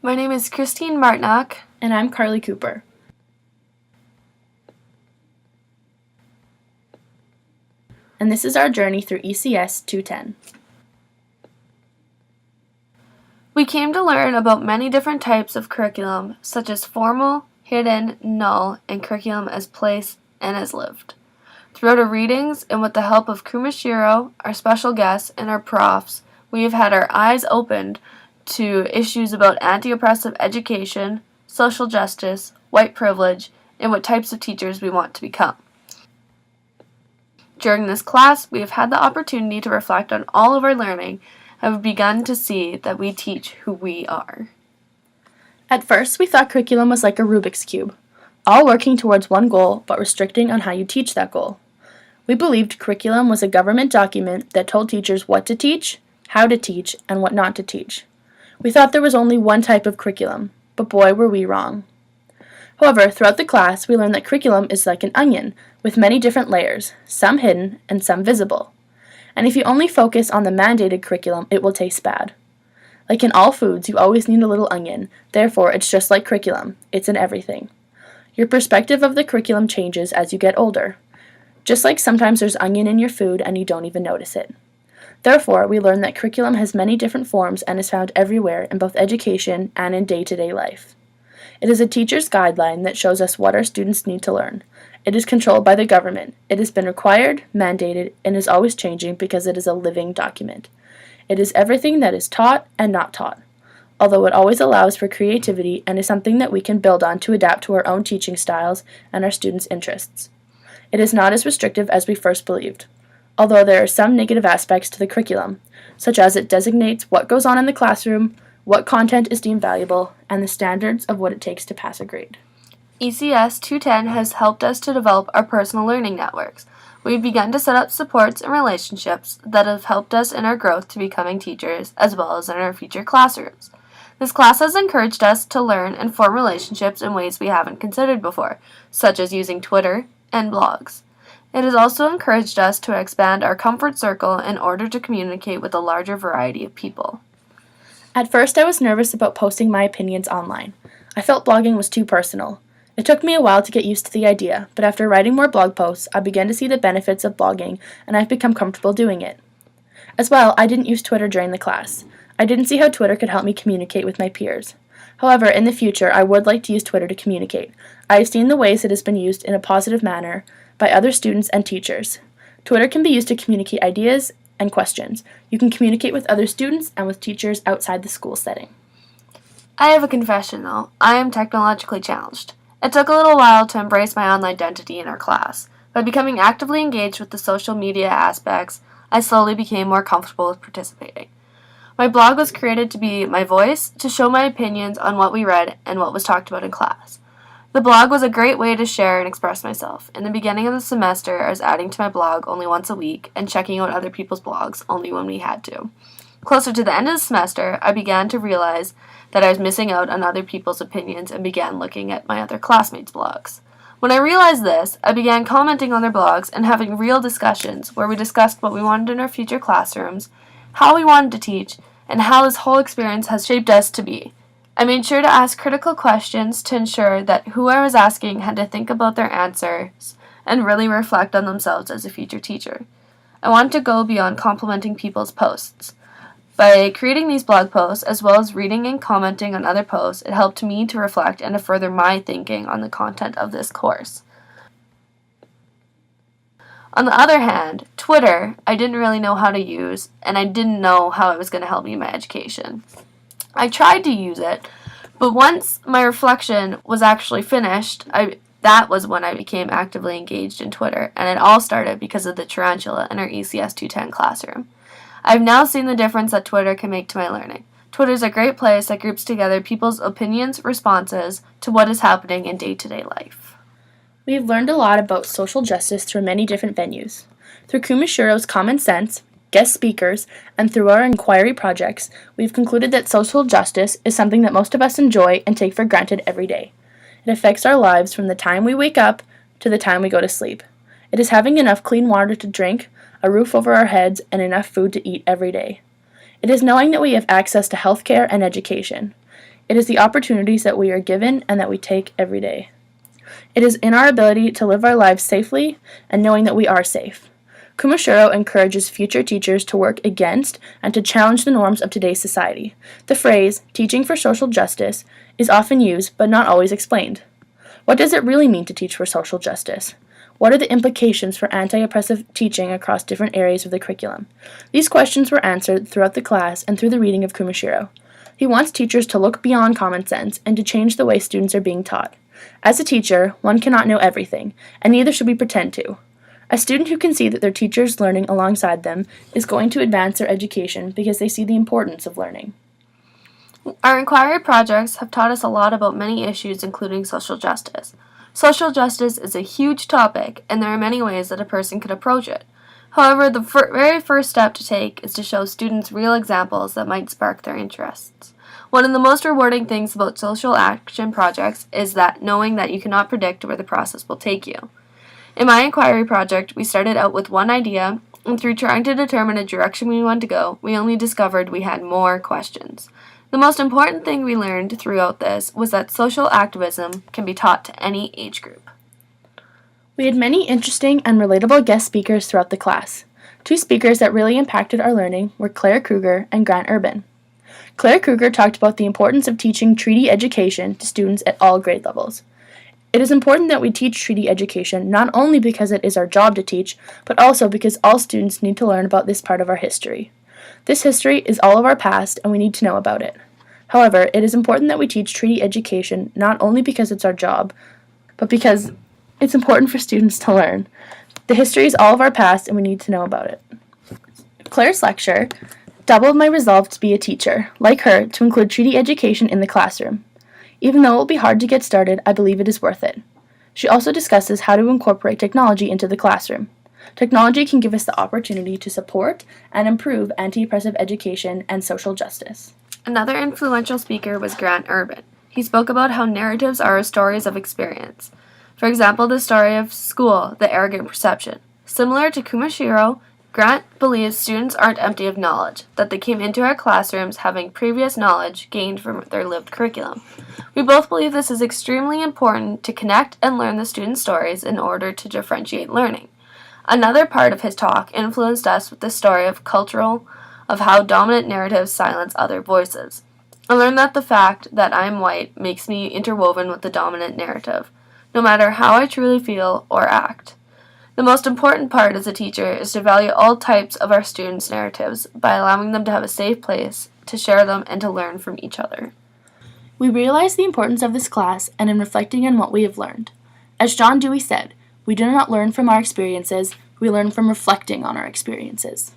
My name is Christine Martinock. And I'm Carly Cooper. And this is our journey through ECS 210. We came to learn about many different types of curriculum, such as formal, hidden, null, and curriculum as placed and as lived. Throughout our readings, and with the help of Kumashiro, our special guests, and our profs, we have had our eyes opened to issues about anti-oppressive education, social justice, white privilege, and what types of teachers we want to become. During this class, we have had the opportunity to reflect on all of our learning and have begun to see that we teach who we are. At first, we thought curriculum was like a Rubik's Cube, all working towards one goal but restricting on how you teach that goal. We believed curriculum was a government document that told teachers what to teach, how to teach, and what not to teach. We thought there was only one type of curriculum, but boy were we wrong. However, throughout the class, we learned that curriculum is like an onion, with many different layers, some hidden and some visible. And if you only focus on the mandated curriculum, it will taste bad. Like in all foods, you always need a little onion, therefore it's just like curriculum, it's in everything. Your perspective of the curriculum changes as you get older. Just like sometimes there's onion in your food and you don't even notice it. Therefore, we learn that curriculum has many different forms and is found everywhere in both education and in day-to-day life. It is a teacher's guideline that shows us what our students need to learn. It is controlled by the government. It has been required, mandated, and is always changing because it is a living document. It is everything that is taught and not taught, although it always allows for creativity and is something that we can build on to adapt to our own teaching styles and our students' interests. It is not as restrictive as we first believed, although there are some negative aspects to the curriculum, such as it designates what goes on in the classroom, what content is deemed valuable, and the standards of what it takes to pass a grade. ECS 210 has helped us to develop our personal learning networks. We've begun to set up supports and relationships that have helped us in our growth to becoming teachers, as well as in our future classrooms. This class has encouraged us to learn and form relationships in ways we haven't considered before, such as using Twitter and blogs. It has also encouraged us to expand our comfort circle in order to communicate with a larger variety of people. At first, I was nervous about posting my opinions online. I felt blogging was too personal. It took me a while to get used to the idea, but after writing more blog posts, I began to see the benefits of blogging, and I've become comfortable doing it. As well, I didn't use Twitter during the class. I didn't see how Twitter could help me communicate with my peers. However, in the future, I would like to use Twitter to communicate. I have seen the ways it has been used in a positive manner by other students and teachers. Twitter can be used to communicate ideas and questions. You can communicate with other students and with teachers outside the school setting. I have a confession, though. I am technologically challenged. It took a little while to embrace my online identity in our class. By becoming actively engaged with the social media aspects, I slowly became more comfortable with participating. My blog was created to be my voice, to show my opinions on what we read and what was talked about in class. The blog was a great way to share and express myself. In the beginning of the semester, I was adding to my blog only once a week and checking out other people's blogs only when we had to. Closer to the end of the semester, I began to realize that I was missing out on other people's opinions and began looking at my other classmates' blogs. When I realized this, I began commenting on their blogs and having real discussions where we discussed what we wanted in our future classrooms, how we wanted to teach, and how this whole experience has shaped us to be. I made sure to ask critical questions to ensure that who I was asking had to think about their answers and really reflect on themselves as a future teacher. I wanted to go beyond complimenting people's posts. By creating these blog posts, as well as reading and commenting on other posts, it helped me to reflect and to further my thinking on the content of this course. On the other hand, Twitter, I didn't really know how to use, and I didn't know how it was going to help me in my education. I tried to use it, but once my reflection was actually finished, that was when I became actively engaged in Twitter, and it all started because of the tarantula in our ECS 210 classroom. I've now seen the difference that Twitter can make to my learning. Twitter is a great place that groups together people's opinions, responses to what is happening in day-to-day life. We have learned a lot about social justice through many different venues. Through Kumashiro's Common Sense, guest speakers, and through our inquiry projects, we've concluded that social justice is something that most of us enjoy and take for granted every day. It affects our lives from the time we wake up to the time we go to sleep. It is having enough clean water to drink, a roof over our heads, and enough food to eat every day. It is knowing that we have access to health care and education. It is the opportunities that we are given and that we take every day. It is in our ability to live our lives safely and knowing that we are safe. Kumashiro encourages future teachers to work against and to challenge the norms of today's society. The phrase, teaching for social justice, is often used but not always explained. What does it really mean to teach for social justice? What are the implications for anti-oppressive teaching across different areas of the curriculum? These questions were answered throughout the class and through the reading of Kumashiro. He wants teachers to look beyond common sense and to change the way students are being taught. As a teacher, one cannot know everything, and neither should we pretend to. A student who can see that their teacher is learning alongside them is going to advance their education because they see the importance of learning. Our inquiry projects have taught us a lot about many issues, including social justice. Social justice is a huge topic, and there are many ways that a person could approach it. However, the very first step to take is to show students real examples that might spark their interests. One of the most rewarding things about social action projects is that knowing that you cannot predict where the process will take you. In my inquiry project, we started out with one idea, and through trying to determine a direction we wanted to go, we only discovered we had more questions. The most important thing we learned throughout this was that social activism can be taught to any age group. We had many interesting and relatable guest speakers throughout the class. Two speakers that really impacted our learning were Claire Kruger and Grant Urban. Claire Kruger talked about the importance of teaching treaty education to students at all grade levels. It is important that we teach treaty education not only because it is our job to teach, but also because all students need to learn about this part of our history. This history is all of our past, and we need to know about it. However, it is important that we teach treaty education not only because it's our job, but because it's important for students to learn. The history is all of our past, and we need to know about it. Claire's lecture doubled my resolve to be a teacher, like her, to include treaty education in the classroom. Even though it will be hard to get started, I believe it is worth it. She also discusses how to incorporate technology into the classroom. Technology can give us the opportunity to support and improve anti-oppressive education and social justice. Another influential speaker was Grant Urban. He spoke about how narratives are stories of experience. For example, the story of school, the arrogant perception. Similar to Kumashiro, Grant believes students aren't empty of knowledge, that they came into our classrooms having previous knowledge gained from their lived curriculum. We both believe this is extremely important to connect and learn the students' stories in order to differentiate learning. Another part of his talk influenced us with the story of how dominant narratives silence other voices. I learned that the fact that I am white makes me interwoven with the dominant narrative, no matter how I truly feel or act. The most important part as a teacher is to value all types of our students' narratives by allowing them to have a safe place to share them and to learn from each other. We realized the importance of this class and in reflecting on what we have learned. As John Dewey said, we do not learn from our experiences, we learn from reflecting on our experiences.